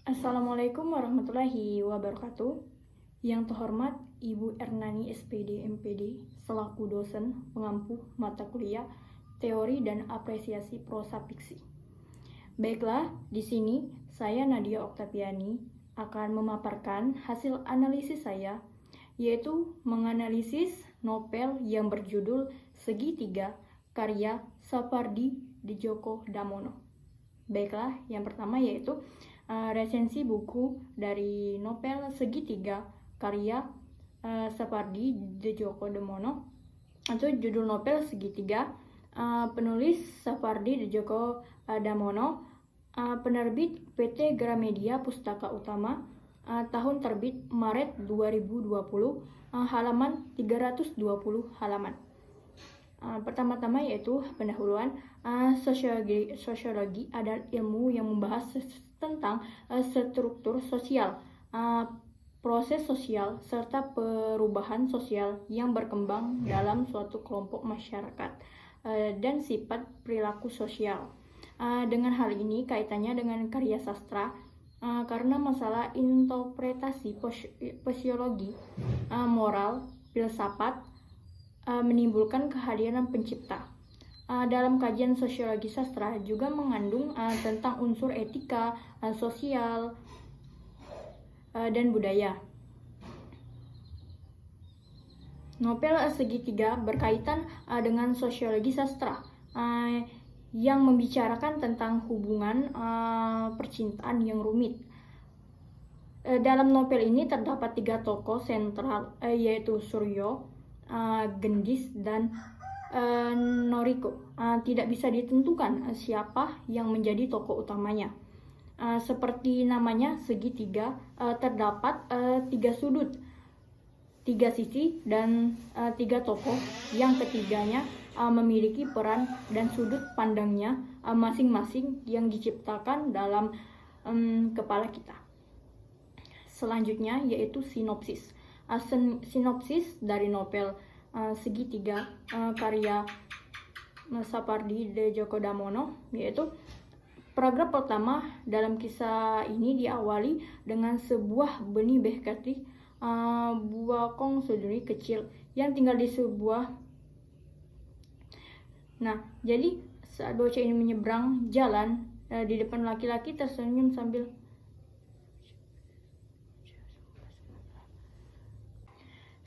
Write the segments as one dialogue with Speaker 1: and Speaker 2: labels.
Speaker 1: Assalamualaikum warahmatullahi wabarakatuh. Yang terhormat Ibu Ernani SPD MPD selaku dosen pengampu mata kuliah Teori dan Apresiasi Prosa Fiksi. Baiklah, di sini saya Nadia Oktaviani akan memaparkan hasil analisis saya, yaitu menganalisis novel yang berjudul Segitiga karya Sapardi Djoko Damono. Baiklah, yang pertama yaitu resensi buku dari novel Segitiga karya Sapardi Djoko Damono, atau judul novel Segitiga, penulis Sapardi Djoko Damono, penerbit PT Gramedia Pustaka Utama, tahun terbit Maret 2020, halaman 320 halaman. Pertama-tama yaitu pendahuluan. Sosiologi adalah ilmu yang membahas tentang struktur sosial, proses sosial, serta perubahan sosial yang berkembang dalam suatu kelompok masyarakat dan sifat perilaku sosial. Dengan hal ini kaitannya dengan karya sastra, karena masalah interpretasi sosiologi, moral, filsafat menimbulkan kehadiran pencipta. Dalam kajian sosiologi sastra juga mengandung tentang unsur etika, sosial, dan budaya. Novel Segitiga berkaitan dengan sosiologi sastra yang membicarakan tentang hubungan percintaan yang rumit. Dalam novel ini terdapat 3 tokoh sentral, yaitu Suryo, Gendis, dan Noriko. Tidak bisa ditentukan siapa yang menjadi tokoh utamanya. Seperti namanya, segitiga, terdapat 3 sudut, 3 sisi, dan 3 tokoh yang ketiganya memiliki peran dan sudut pandangnya masing-masing yang diciptakan dalam kepala kita. Selanjutnya yaitu sinopsis. Sinopsis dari novel Segitiga karya Sapardi Djoko Damono, yaitu paragraf pertama dalam kisah ini diawali dengan sebuah benih bekati buakong seduri kecil yang tinggal di sebuah. Nah, jadi saat bocah ini menyeberang jalan, di depan laki-laki tersenyum sambil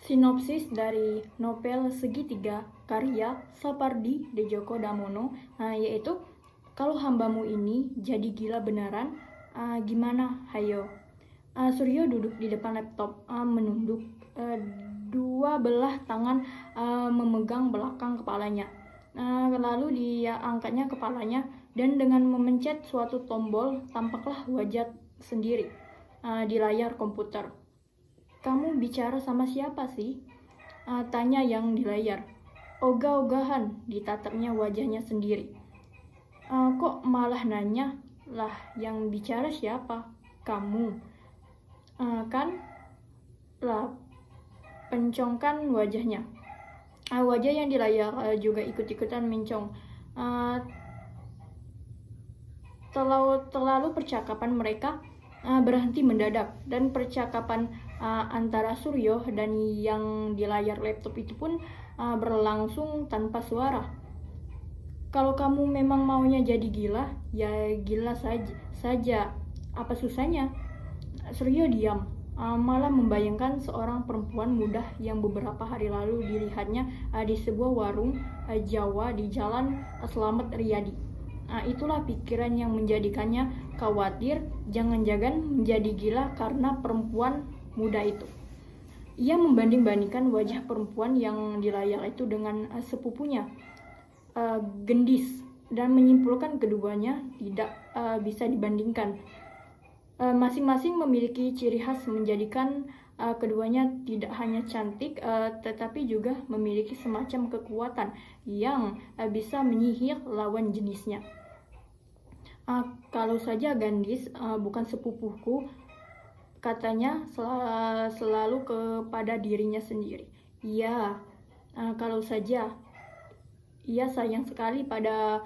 Speaker 1: sinopsis dari novel Segitiga karya Sapardi Djoko Damono, yaitu kalau hambamu ini jadi gila beneran, gimana? Hayo. Suryo duduk di depan laptop, menunduk, dua belah tangan memegang belakang kepalanya. Lalu dia angkatnya kepalanya dan dengan memencet suatu tombol tampaklah wajah sendiri di layar komputer. Kamu bicara sama siapa sih? Tanya yang di layar. Ogah-ogahan ditatapnya wajahnya sendiri. Kok malah nanya? Lah, yang bicara siapa? Kamu. Kan? Lah, pencongkan wajahnya. Wajah yang di layar juga ikut-ikutan mencong. Terlalu percakapan mereka berhenti mendadak, dan percakapan antara Suryo dan yang di layar laptop itu pun berlangsung tanpa suara. Kalau kamu memang maunya jadi gila, ya gila saja. Apa susahnya? Suryo diam, malah membayangkan seorang perempuan muda yang beberapa hari lalu dilihatnya di sebuah warung Jawa di Jalan Slamet Riyadi. Itulah pikiran yang menjadikannya khawatir jangan-jangan menjadi gila karena perempuan muda itu. Ia membanding-bandingkan wajah perempuan yang di layar itu dengan sepupunya, Gendis, dan menyimpulkan keduanya tidak bisa dibandingkan. Masing-masing memiliki ciri khas menjadikan keduanya tidak hanya cantik, tetapi juga memiliki semacam kekuatan yang bisa menyihir lawan jenisnya. Kalau saja Gendis bukan sepupuku, katanya selalu kepada dirinya sendiri. Iya, kalau saja. Ia sayang sekali pada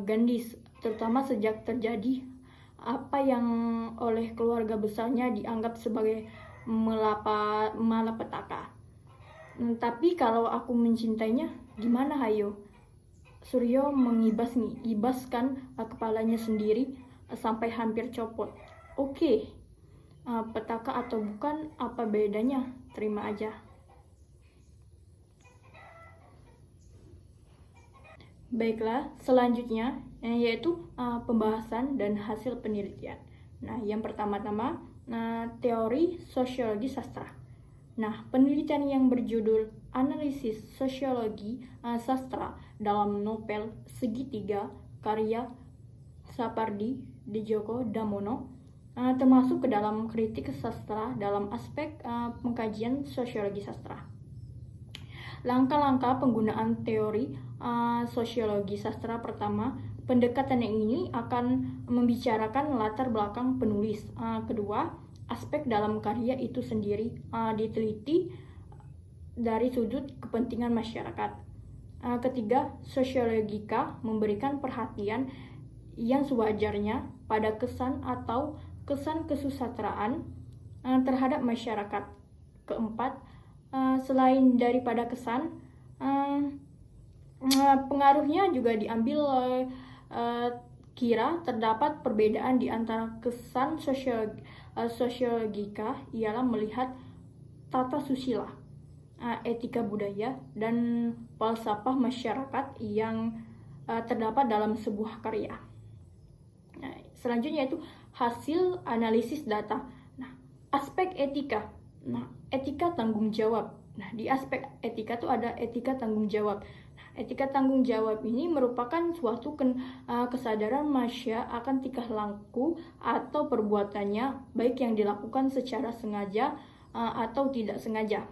Speaker 1: Gendis, terutama sejak terjadi apa yang oleh keluarga besarnya dianggap sebagai malapetaka. Tapi kalau aku mencintainya, gimana hayo? Suryo mengibaskan kepalanya sendiri sampai hampir copot. Oke, petaka atau bukan, apa bedanya? Terima aja. Baiklah, selanjutnya yaitu pembahasan dan hasil penelitian. Nah, yang pertama-tama teori sosiologi sastra. Nah, penelitian yang berjudul Analisis Sosiologi Sastra dalam novel Segitiga karya Sapardi Djoko Damono termasuk ke dalam kritik sastra dalam aspek pengkajian sosiologi sastra. Langkah-langkah penggunaan teori sosiologi sastra. Pertama, pendekatan yang ini akan membicarakan latar belakang penulis. Kedua, aspek dalam karya itu sendiri diteliti dari sudut kepentingan masyarakat. Ketiga, sosiologika memberikan perhatian yang sewajarnya pada kesan atau kesan kesusastraan terhadap masyarakat. Keempat, selain daripada kesan, pengaruhnya juga diambil kira terdapat perbedaan di antara kesan sosiologika ialah melihat tata susila, etika budaya, dan falsafah masyarakat yang terdapat dalam sebuah karya. Nah, selanjutnya itu hasil analisis data. Nah, aspek etika. Nah, etika tanggung jawab. Nah, di aspek etika itu ada etika tanggung jawab. Nah, etika tanggung jawab ini merupakan suatu kesadaran manusia akan tingkah laku atau perbuatannya, baik yang dilakukan secara sengaja atau tidak sengaja.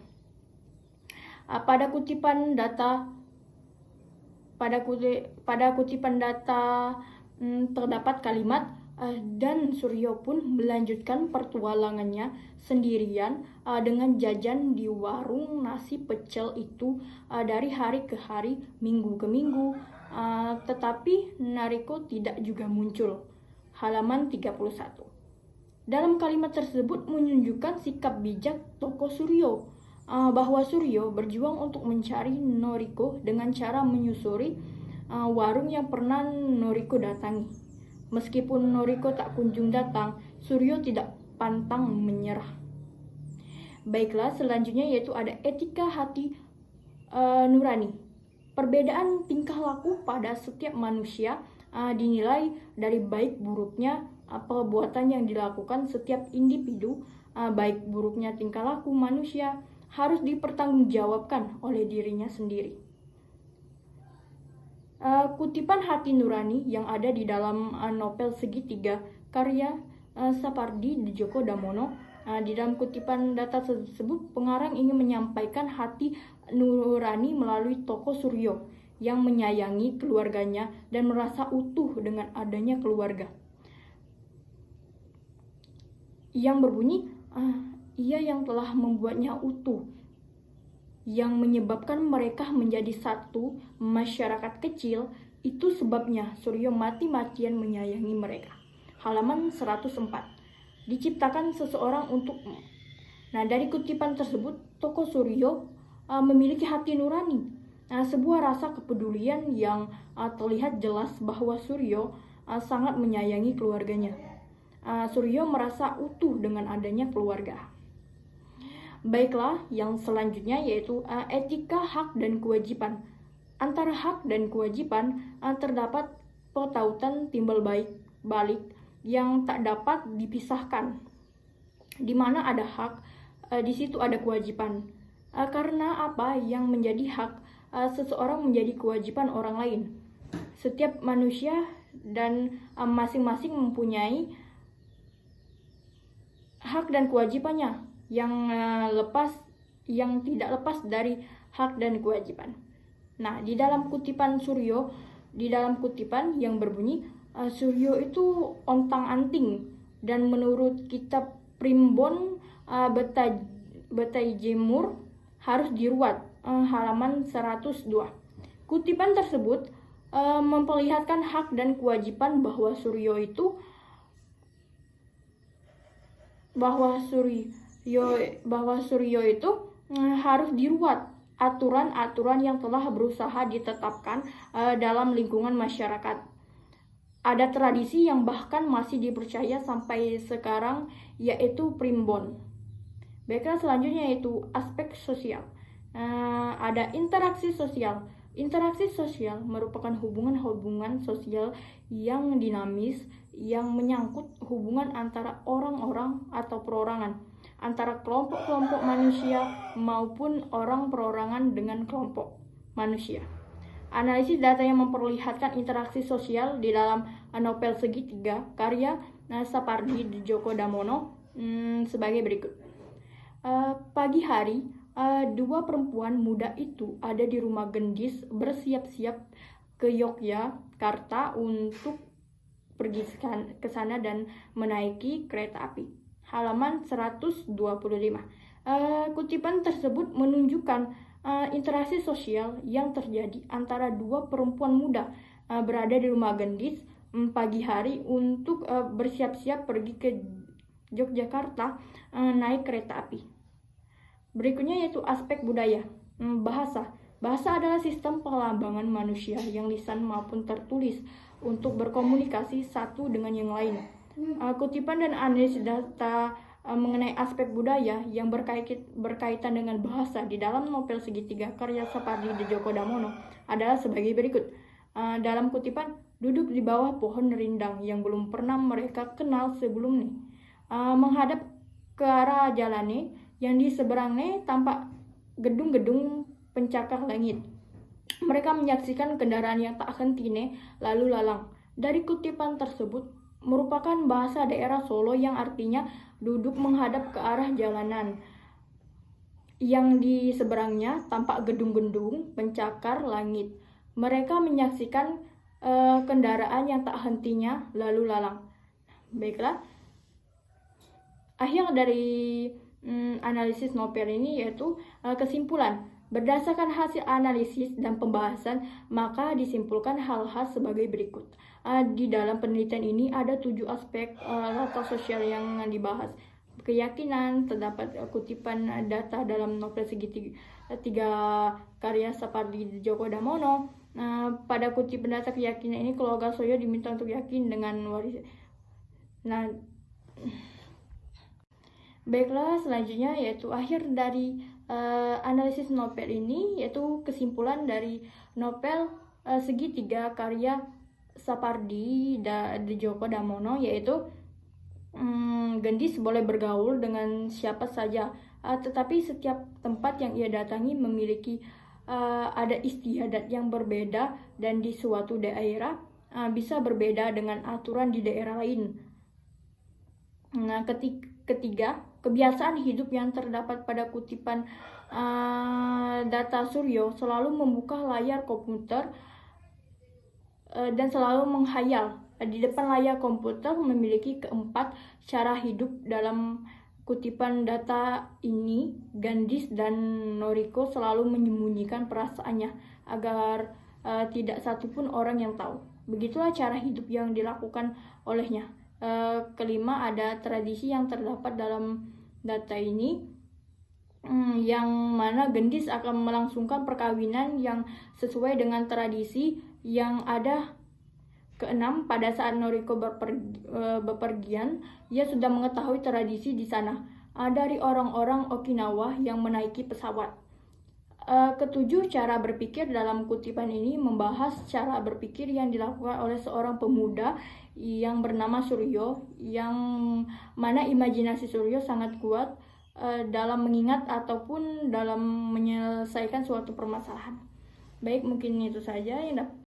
Speaker 1: Pada kutipan data terdapat kalimat dan Suryo pun melanjutkan pertualangannya sendirian dengan jajan di warung nasi pecel itu dari hari ke hari, minggu ke minggu, tetapi Nariko tidak juga muncul. Halaman 31. Dalam kalimat tersebut menunjukkan sikap bijak tokoh Suryo, bahwa Suryo berjuang untuk mencari Noriko dengan cara menyusuri warung yang pernah Noriko datangi. Meskipun Noriko tak kunjung datang, Suryo tidak pantang menyerah. Baiklah, selanjutnya yaitu ada etika hati nurani. Perbedaan tingkah laku pada setiap manusia dinilai dari baik buruknya perbuatan yang dilakukan setiap individu. Baik buruknya tingkah laku manusia harus dipertanggungjawabkan oleh dirinya sendiri. Kutipan hati nurani yang ada di dalam novel Segitiga karya Sapardi Djoko Damono. Di dalam kutipan data tersebut, pengarang ingin menyampaikan hati nurani melalui tokoh Suryo yang menyayangi keluarganya dan merasa utuh dengan adanya keluarga. Yang berbunyi, ia yang telah membuatnya utuh, yang menyebabkan mereka menjadi satu masyarakat kecil, itu sebabnya Suryo mati-matian menyayangi mereka. Halaman 104. Diciptakan seseorang untukmu. Nah, dari kutipan tersebut, tokoh Suryo memiliki hati nurani, sebuah rasa kepedulian yang terlihat jelas bahwa Suryo sangat menyayangi keluarganya. Suryo merasa utuh dengan adanya keluarga. Baiklah, yang selanjutnya yaitu etika hak dan kewajiban. Antara hak dan kewajiban terdapat pertautan timbal balik yang tak dapat dipisahkan. Di mana ada hak, di situ ada kewajiban. Karena apa yang menjadi hak seseorang menjadi kewajiban orang lain. Setiap manusia dan masing-masing mempunyai hak dan kewajibannya yang tidak lepas dari hak dan kewajiban. Nah, di dalam kutipan Suryo, di dalam kutipan yang berbunyi, Suryo itu ontang-anting, dan menurut kitab Primbon Betaijemur harus diruat. Halaman 102. Kutipan tersebut memperlihatkan hak dan kewajiban bahwa Suryo itu bahwa Suryo itu harus diruat aturan-aturan yang telah berusaha ditetapkan dalam lingkungan masyarakat. Ada tradisi yang bahkan masih dipercaya sampai sekarang, yaitu primbon. Baiklah, selanjutnya yaitu aspek sosial. Ada interaksi sosial. Interaksi sosial merupakan hubungan-hubungan sosial yang dinamis, yang menyangkut hubungan antara orang-orang atau perorangan, antara kelompok-kelompok manusia maupun orang perorangan dengan kelompok manusia. Analisis data yang memperlihatkan interaksi sosial di dalam novel Segitiga karya Sapardi Djoko Damono sebagai berikut. Pagi hari, dua perempuan muda itu ada di rumah Gendis bersiap-siap ke Yogyakarta untuk pergi ke sana dan menaiki kereta api. Halaman 125. Kutipan tersebut menunjukkan interaksi sosial yang terjadi antara dua perempuan muda berada di rumah Gendis pagi hari untuk bersiap-siap pergi ke Yogyakarta naik kereta api. Berikutnya yaitu aspek budaya. Bahasa. Bahasa adalah sistem pelambangan manusia yang lisan maupun tertulis untuk berkomunikasi satu dengan yang lain. Kutipan dan analisis data mengenai aspek budaya yang berkaitan dengan bahasa di dalam novel Segitiga karya Sapardi Djoko Damono adalah sebagai berikut. Dalam kutipan, duduk di bawah pohon rindang yang belum pernah mereka kenal sebelumnya, menghadap ke arah jalannya yang di seberangnya tampak gedung-gedung pencakar langit. Mereka menyaksikan kendaraan yang tak henti lalu lalang. Dari kutipan tersebut merupakan bahasa daerah Solo yang artinya duduk menghadap ke arah jalanan yang di seberangnya tampak gedung-gedung pencakar langit. Mereka menyaksikan kendaraan yang tak hentinya lalu lalang. Baiklah, akhir dari analisis novel ini yaitu kesimpulan. Berdasarkan hasil analisis dan pembahasan, maka disimpulkan hal-hal sebagai berikut. Di dalam penelitian ini ada 7 aspek latar sosial yang dibahas. Keyakinan, terdapat kutipan data dalam novel Segitiga karya Sapardi Djoko Damono. Pada kutipan data keyakinan ini, keluarga Suryo diminta untuk yakin dengan warisan. Baiklah, selanjutnya yaitu akhir dari analisis novel ini, yaitu kesimpulan dari novel Segitiga karya Sapardi Djoko Damono, yaitu Gendis boleh bergaul dengan siapa saja, tetapi setiap tempat yang ia datangi memiliki ada istiadat yang berbeda, dan di suatu daerah bisa berbeda dengan aturan di daerah lain. Ketiga, kebiasaan hidup yang terdapat pada kutipan data Suryo selalu membuka layar komputer dan selalu menghayal. Di depan layar komputer memiliki keempat cara hidup. Dalam kutipan data ini, Gendis dan Noriko selalu menyembunyikan perasaannya agar tidak satupun orang yang tahu. Begitulah cara hidup yang dilakukan olehnya. Kelima, ada tradisi yang terdapat dalam data ini, yang mana Gendis akan melangsungkan perkawinan yang sesuai dengan tradisi yang ada. Keenam, pada saat Noriko bepergian, ia sudah mengetahui tradisi di sana dari orang-orang Okinawa yang menaiki pesawat. Ketujuh, cara berpikir. Dalam kutipan ini membahas cara berpikir yang dilakukan oleh seorang pemuda yang bernama Suryo, yang mana imajinasi Suryo sangat kuat dalam mengingat ataupun dalam menyelesaikan suatu permasalahan. Baik, mungkin itu saja yang dapat